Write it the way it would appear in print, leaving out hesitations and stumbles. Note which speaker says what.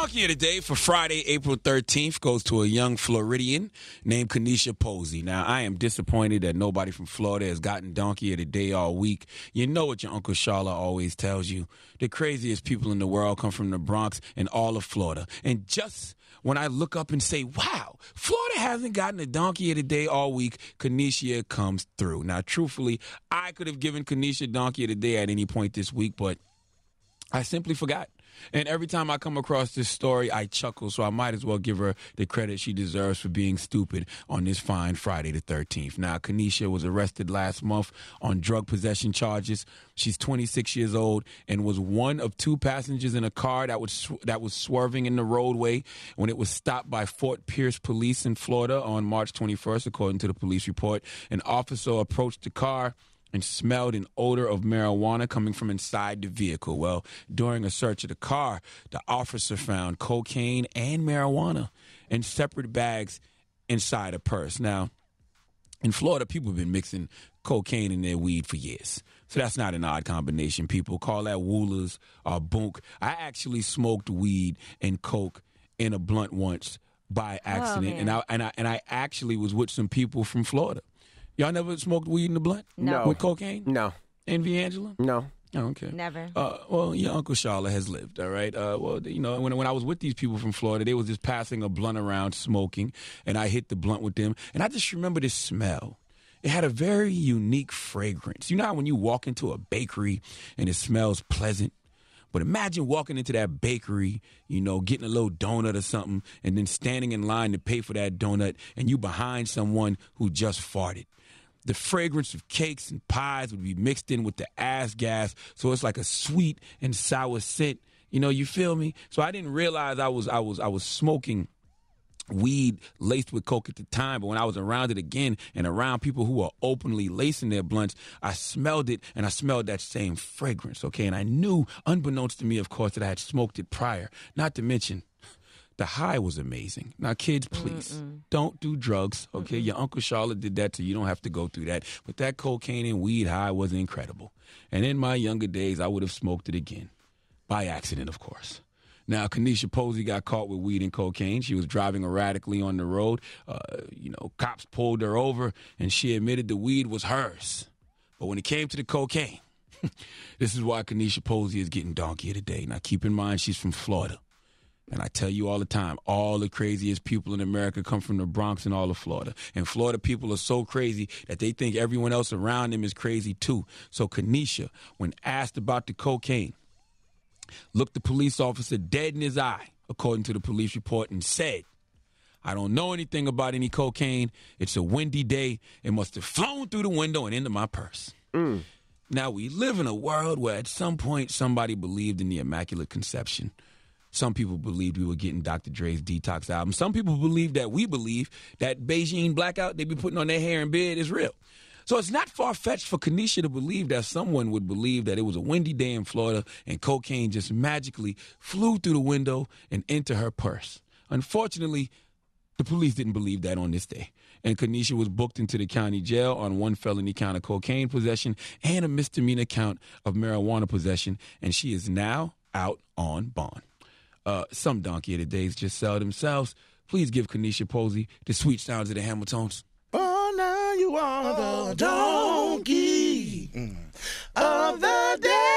Speaker 1: Donkey of the Day for Friday, April 13th goes to a young Floridian named Kennecia Posey. Now, I am disappointed that nobody from Florida has gotten Donkey of the Day all week. You know what your Uncle Charla always tells you. The craziest people in the world come from the Bronx and all of Florida. And just when I look up and say, wow, Florida hasn't gotten a Donkey of the Day all week, Kennecia comes through. Now, truthfully, I could have given Kennecia Donkey of the Day at any point this week, but I simply forgot. And every time I come across this story, I chuckle, so I might as well give her the credit she deserves for being stupid on this fine Friday the 13th. Now, Kennecia was arrested last month on drug possession charges. She's 26 years old and was one of two passengers in a car that was swerving in the roadway when it was stopped by Fort Pierce Police in Florida on March 21st, according to the police report. An officer approached the car and smelled an odor of marijuana coming from inside the vehicle. Well, during a search of the car, the officer found cocaine and marijuana in separate bags inside a purse. Now, in Florida, people have been mixing cocaine in their weed for years. So that's not an odd combination. People call that woolers or boonk. I actually smoked weed and coke in a blunt once by accident, and I actually was with some people from Florida. Y'all never smoked weed in the blunt?
Speaker 2: No.
Speaker 1: With cocaine?
Speaker 2: No.
Speaker 1: Envy Angela?
Speaker 2: No.
Speaker 1: Oh, okay.
Speaker 3: Never.
Speaker 1: Well, your Uncle Charla has lived, all right? Well, you know, when I was with these people from Florida, they was just passing a blunt around smoking, and I hit the blunt with them, and I just remember this smell. It had a very unique fragrance. You know how when you walk into a bakery and it smells pleasant? But imagine walking into that bakery, you know, getting a little donut or something, and then standing in line to pay for that donut, and you behind someone who just farted. The fragrance of cakes and pies would be mixed in with the ass gas, so it's like a sweet and sour scent. You know, you feel me? So I didn't realize I was smoking weed laced with coke at the time, but when I was around it again and around people who are openly lacing their blunts, I smelled it, and I smelled that same fragrance, okay? And I knew, unbeknownst to me, of course, that I had smoked it prior, not to mention the high was amazing. Now, kids, please, don't do drugs, okay? Your Uncle Charlotte did that, so you don't have to go through that. But that cocaine and weed high was incredible. And in my younger days, I would have smoked it again. By accident, of course. Now, Kennecia Posey got caught with weed and cocaine. She was driving erratically on the road. Cops pulled her over, and she admitted the weed was hers. But when it came to the cocaine, this is why Kennecia Posey is getting Donkey of the Day. Now, keep in mind, she's from Florida. And I tell you all the time, all the craziest people in America come from the Bronx and all of Florida. And Florida people are so crazy that they think everyone else around them is crazy too. So Kennecia, when asked about the cocaine, looked the police officer dead in his eye, according to the police report, and said, "I don't know anything about any cocaine. It's a windy day. It must have flown through the window and into my purse." Now, we live in a world where at some point somebody believed in the Immaculate Conception. Some people believed we were getting Dr. Dre's Detox album. Some people believe that we believe that Beijing blackout they be putting on their hair and beard is real. So it's not far-fetched for Kennecia to believe that someone would believe that it was a windy day in Florida and cocaine just magically flew through the window and into her purse. Unfortunately, the police didn't believe that on this day. And Kennecia was booked into the county jail on one felony count of cocaine possession and a misdemeanor count of marijuana possession. And she is now out on bond. Some Donkey of the Days just sell themselves. Please give Kennecia Posey the sweet sounds of the Hamiltons.
Speaker 4: Oh, now you are the donkey of the day.